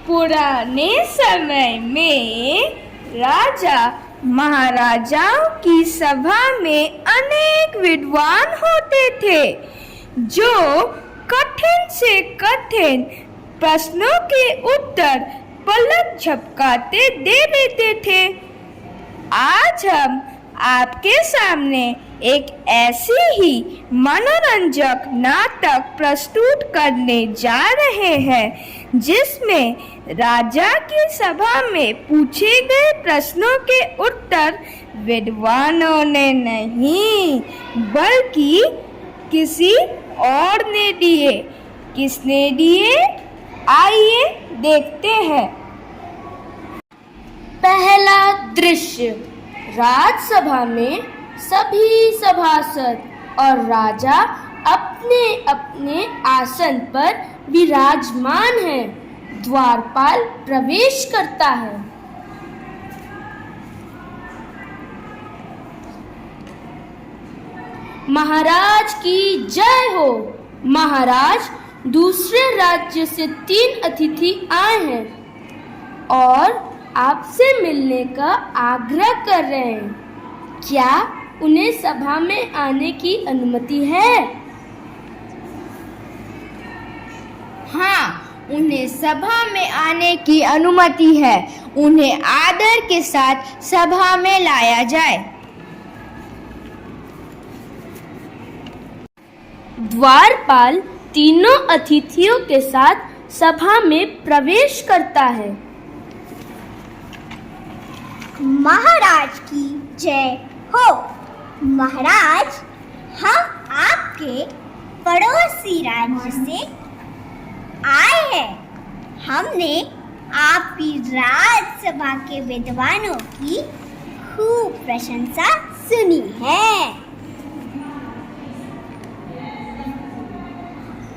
पुराने समय में राजा महाराजाओं की सभा में अनेक विद्वान होते थे जो कठिन से कठिन प्रश्नों के उत्तर पलक झपकाते दे देते थे। आज हम आपके सामने एक ऐसी ही मनोरंजक नाटक प्रस्तुत करने जा रहे हैं जिसमें राजा की सभा में पूछे गए प्रश्नों के उत्तर विद्वानों ने नहीं बल्कि किसी और ने दिए। किसने दिए? आइए देखते हैं। पहला दृश्य। राजसभा में सभी सभासद और राजा अपने अपने आसन पर विराजमान हैं। द्वारपाल प्रवेश करता है। महाराज की जय हो। महाराज, दूसरे राज्य से 3 अतिथि आए हैं और आपसे मिलने का आग्रह कर रहे हैं। क्या उन्हें सभा में आने की अनुमति है? हाँ, उन्हें सभा में आने की अनुमति है। उन्हें आदर के साथ सभा में लाया जाए। द्वारपाल तीनों अतिथियों के साथ सभा में प्रवेश करता है। महाराज की जय हो। महाराज, हम आपके पड़ोसी राज्य से आए हैं। हमने आपकी राज्यसभा के विद्वानों की खूब प्रशंसा सुनी है।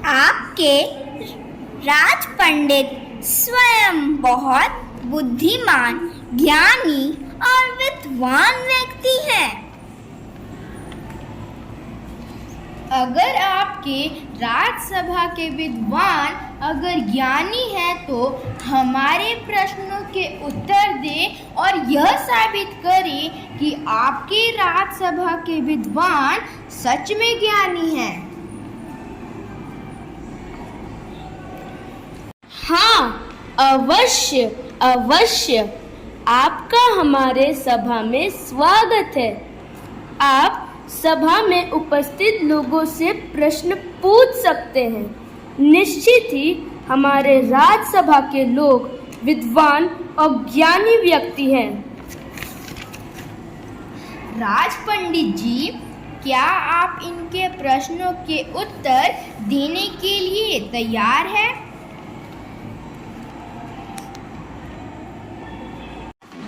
आपके राज पंडित स्वयं बहुत बुद्धिमान, ज्ञानी और विद्वान व्यक्ति हैं। अगर आपके राज्यसभा के विद्वान अगर ज्ञानी हैं तो हमारे प्रश्नों के उत्तर दें और यह साबित करें कि आपके राज्यसभा के विद्वान सच में ज्ञानी हैं। हाँ, अवश्य अवश्य। आपका हमारे सभा में स्वागत है। आप सभा में उपस्थित लोगों से प्रश्न पूछ सकते हैं। निश्चित ही हमारे राज्यसभा के लोग विद्वान और ज्ञानी व्यक्ति हैं। राज पंडित जी, क्या आप इनके प्रश्नों के उत्तर देने के लिए तैयार हैं?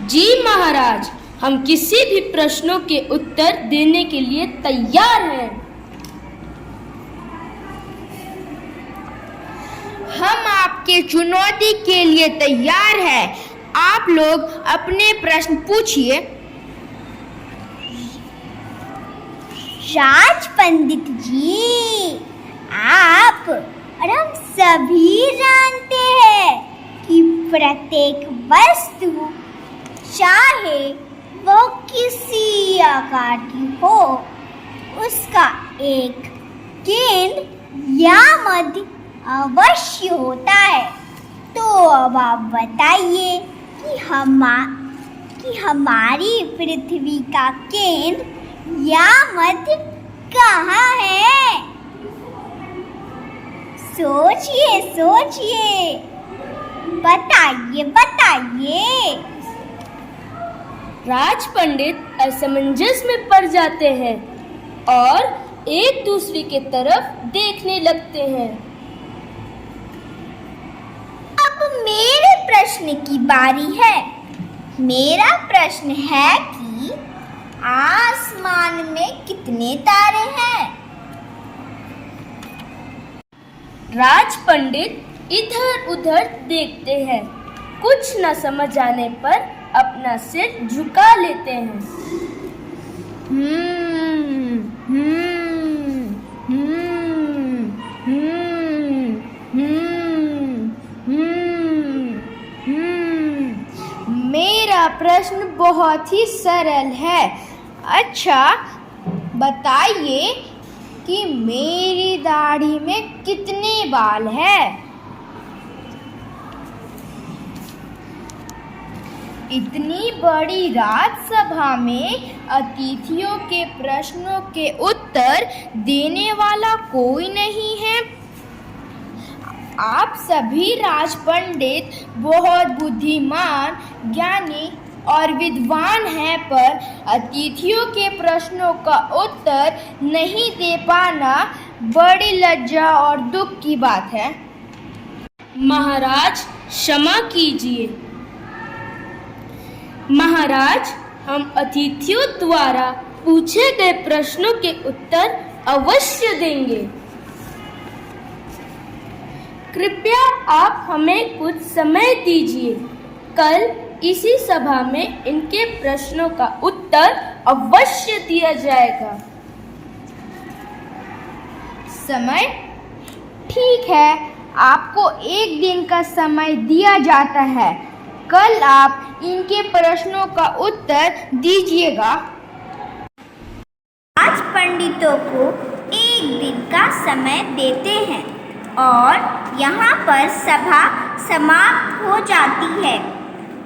जी महाराज, हम किसी भी प्रश्नों के उत्तर देने के लिए तैयार हैं। हम आपके चुनौती के लिए तैयार हैं। आप लोग अपने प्रश्न पूछिए। राज पंडित जी, आप और हम सभी जानते हैं कि प्रत्येक वस्तु, चाहे वो किसी आकार की हो, उसका एक केंद्र या मध्य अवश्य होता है। तो अब आप बताइए कि हमारी पृथ्वी का केंद्र या मध्य कहाँ है? सोचिए सोचिए, बताइए बताइए। राज पंडित असमंजस में पड़ जाते हैं और एक दूसरे के तरफ देखने लगते हैं। अब मेरे प्रश्न की बारी है। मेरा प्रश्न है कि आसमान में कितने तारे हैं? राज पंडित इधर उधर देखते हैं। कुछ न समझ आने पर अपना सिर झुका लेते हैं। मेरा प्रश्न बहुत ही सरल है। अच्छा बताइए कि मेरी दाढ़ी में कितने बाल हैं? इतनी बड़ी राज्यसभा में अतिथियों के प्रश्नों के उत्तर देने वाला कोई नहीं है। आप सभी राजपंडित बहुत बुद्धिमान, ज्ञानी और विद्वान हैं, पर अतिथियों के प्रश्नों का उत्तर नहीं दे पाना बड़ी लज्जा और दुख की बात है। महाराज क्षमा कीजिए। महाराज, हम अतिथियों द्वारा पूछे गए प्रश्नों के उत्तर अवश्य देंगे। कृपया आप हमें कुछ समय दीजिए। कल इसी सभा में इनके प्रश्नों का उत्तर अवश्य दिया जाएगा। समय? ठीक है, आपको एक दिन का समय दिया जाता है। कल आप इनके प्रश्नों का उत्तर दीजिएगा। आज पंडितों को एक दिन का समय देते हैं और यहाँ पर सभा समाप्त हो जाती है।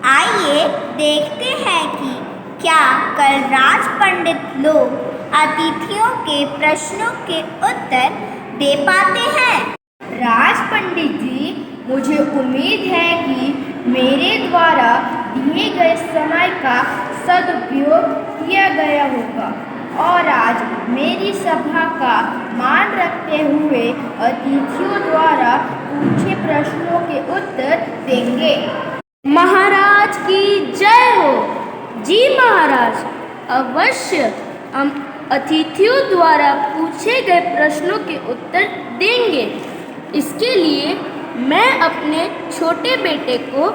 आइए देखते हैं कि क्या कल राज पंडित लोग अतिथियों के प्रश्नों के उत्तर दे पाते हैं। राज पंडित जी, मुझे उम्मीद है कि मेरे द्वारा दिए गए समय का सदुपयोग किया गया होगा और आज मेरी सभा का मान रखते हुए अतिथियों द्वारा पूछे प्रश्नों के उत्तर देंगे। महाराज की जय हो। जी महाराज, अवश्य हम अतिथियों द्वारा पूछे गए प्रश्नों के उत्तर देंगे। इसके लिए मैं अपने छोटे बेटे को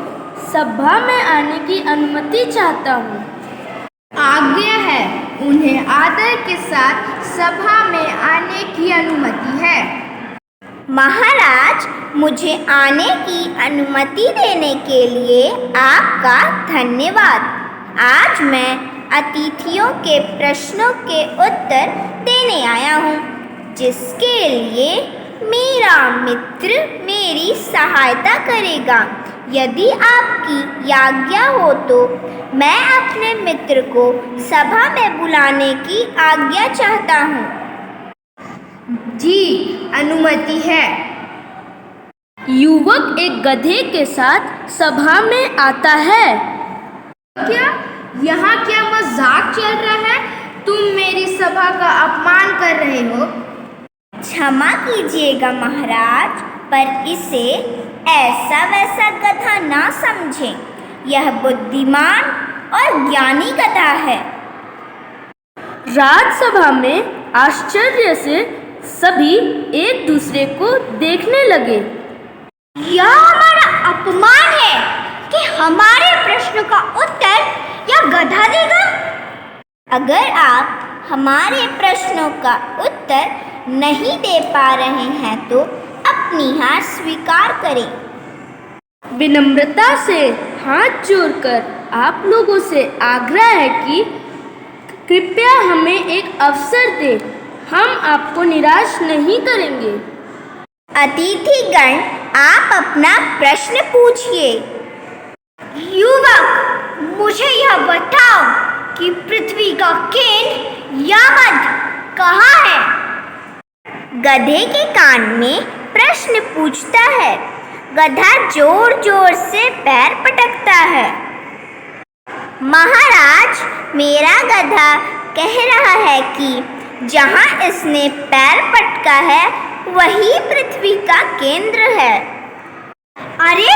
सभा में आने की अनुमति चाहता हूँ। आज्ञा है, उन्हें आदर के साथ सभा में आने की अनुमति है। महाराज, मुझे आने की अनुमति देने के लिए आपका धन्यवाद। आज मैं अतिथियों के प्रश्नों के उत्तर देने आया हूँ, जिसके लिए मेरा मित्र मेरी सहायता करेगा। यदि आपकी आज्ञा हो तो मैं अपने मित्र को सभा में बुलाने की आज्ञा चाहता हूँ। जी, अनुमति है। युवक एक गधे के साथ सभा में आता है। क्या यहाँ क्या मजाक चल रहा है? तुम मेरी सभा का अपमान कर रहे हो। क्षमा कीजिएगा महाराज, पर इसे ऐसा वैसा गधा ना समझें। यह बुद्धिमान और ज्ञानी गधा है। राजसभा में आश्चर्य से सभी एक दूसरे को देखने लगे। यह हमारा अपमान है कि हमारे प्रश्न का उत्तर यह गधा देगा। अगर आप हमारे प्रश्नों का उत्तर नहीं दे पा रहे हैं तो अपनी हार स्वीकार करें। विनम्रता से हाथ जोड़कर आप लोगों से आग्रह है कि कृपया हमें एक अवसर दें। हम आपको निराश नहीं करेंगे। अतिथिगण, आप अपना प्रश्न पूछिए। युवक, मुझे यह बताओ कि पृथ्वी का केंद्र यामद कहाँ है? गधे के कान में प्रश्न पूछता है। गधा जोर जोर से पैर पटकता है। महाराज, मेरा गधा कह रहा है कि जहाँ इसने पैर पटका है वही पृथ्वी का केंद्र है। अरे,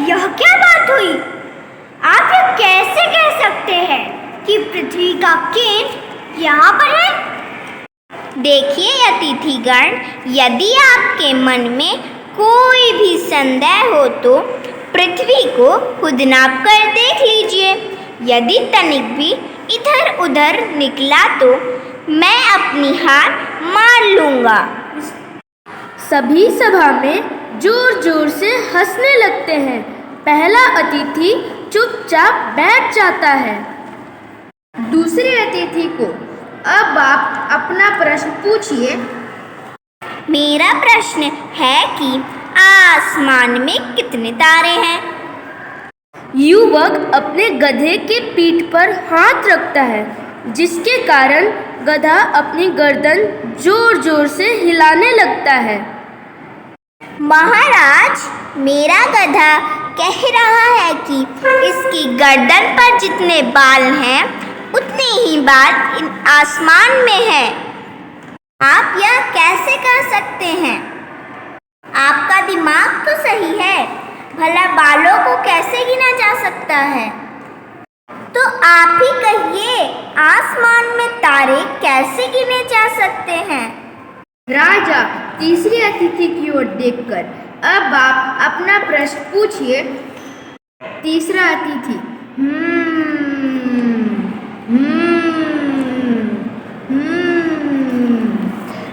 यह क्या बात हुई? आप ये कैसे कह सकते हैं कि पृथ्वी का केंद्र यहाँ पर है? देखिए अतिथिगण, यदि आपके मन में कोई भी संदेह हो तो पृथ्वी को खुद नाप कर देख लीजिए। यदि तनिक भी इधर उधर निकला तो मैं अपनी हार मान लूँगा। सभी सभा में जोर जोर से हंसने लगते हैं। पहला अतिथि चुपचाप बैठ जाता है। दूसरे अतिथि को, अब आप अपना प्रश्न पूछिए। मेरा प्रश्न है कि आसमान में कितने तारे हैं? युवक अपने गधे के पीठ पर हाथ रखता है, जिसके कारण गधा अपनी गर्दन जोर जोर से हिलाने लगता है। महाराज, मेरा गधा कह रहा है कि इसकी गर्दन पर जितने बाल हैं उतने ही बाल इन आसमान में हैं। आप यह कैसे कह सकते हैं? आपका दिमाग तो सही है, भला बालों को कैसे गिना जा सकता है? तो आप ही कहिए, आसमान में तारे कैसे गिने जा सकते हैं? राजा तीसरे अतिथि की ओर देखकर, अब आप अपना प्रश्न पूछिए। तीसरा अतिथि,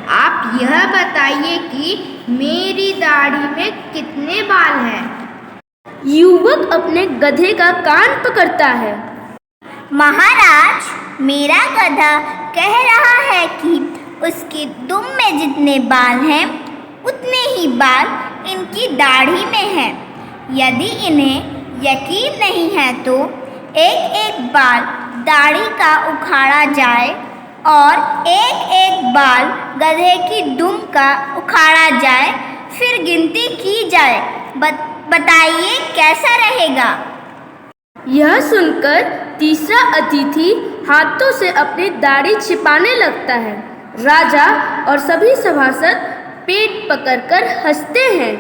आप यह बताइए कि मेरी दाढ़ी में कितने बाल हैं? युवक अपने गधे का कान पकड़ता है। महाराज, मेरा गधा कह रहा है कि उसकी दुम में जितने बाल हैं उतने ही बाल इनकी दाढ़ी में हैं। यदि इन्हें यकीन नहीं है तो एक एक बाल दाढ़ी का उखाड़ा जाए और एक एक बाल गधे की दुम का उखाड़ा जाए, फिर गिनती की जाए। बताइए कैसा रहेगा? यह सुनकर तीसरा अतिथि हाथों से अपनी दाढ़ी छिपाने लगता है। राजा और सभी सभासद पेट पकड़कर हंसते हैं।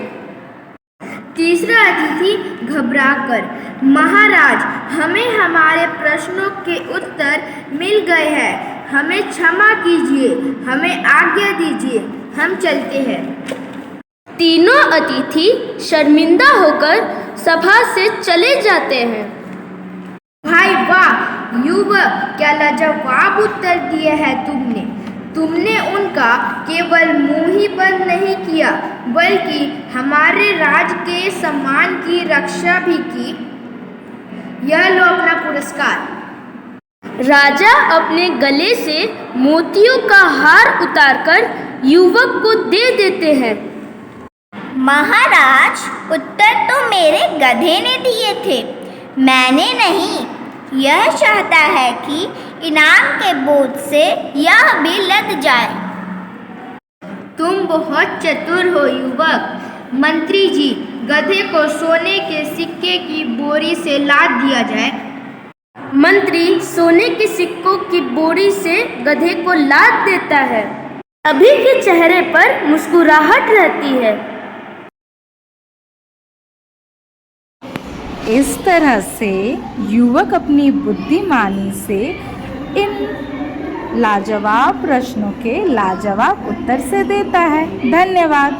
तीसरा अतिथि घबराकर, महाराज, हमें हमारे प्रश्नों के उत्तर मिल गए हैं, हमें क्षमा कीजिए, हमें आज्ञा दीजिए, हम चलते हैं। तीनों अतिथि शर्मिंदा होकर सभा से चले जाते हैं। भाई वाह युवक, क्या लाजवाब उत्तर दिए हैं तुमने उनका केवल मुंह ही बंद नहीं किया, बल्कि हमारे राज के सम्मान की रक्षा भी की। यह लो अपना पुरस्कार। राजा अपने गले से मोतियों का हार उतारकर युवक को दे देते हैं। महाराज, उत्तर तो मेरे गधे ने दिए थे, मैंने नहीं। यह चाहता है कि इनाम के बोझ से यह भी लद जाए। तुम बहुत चतुर हो युवक। मंत्री जी, गधे को सोने के सिक्के की बोरी से लाद दिया जाए। मंत्री सोने के सिक्कों की बोरी से गधे को लाद देता है। सभी के चेहरे पर मुस्कुराहट रहती है। इस तरह से युवक अपनी बुद्धिमानी से इन लाजवाब प्रश्नों के लाजवाब उत्तर से देता है। धन्यवाद।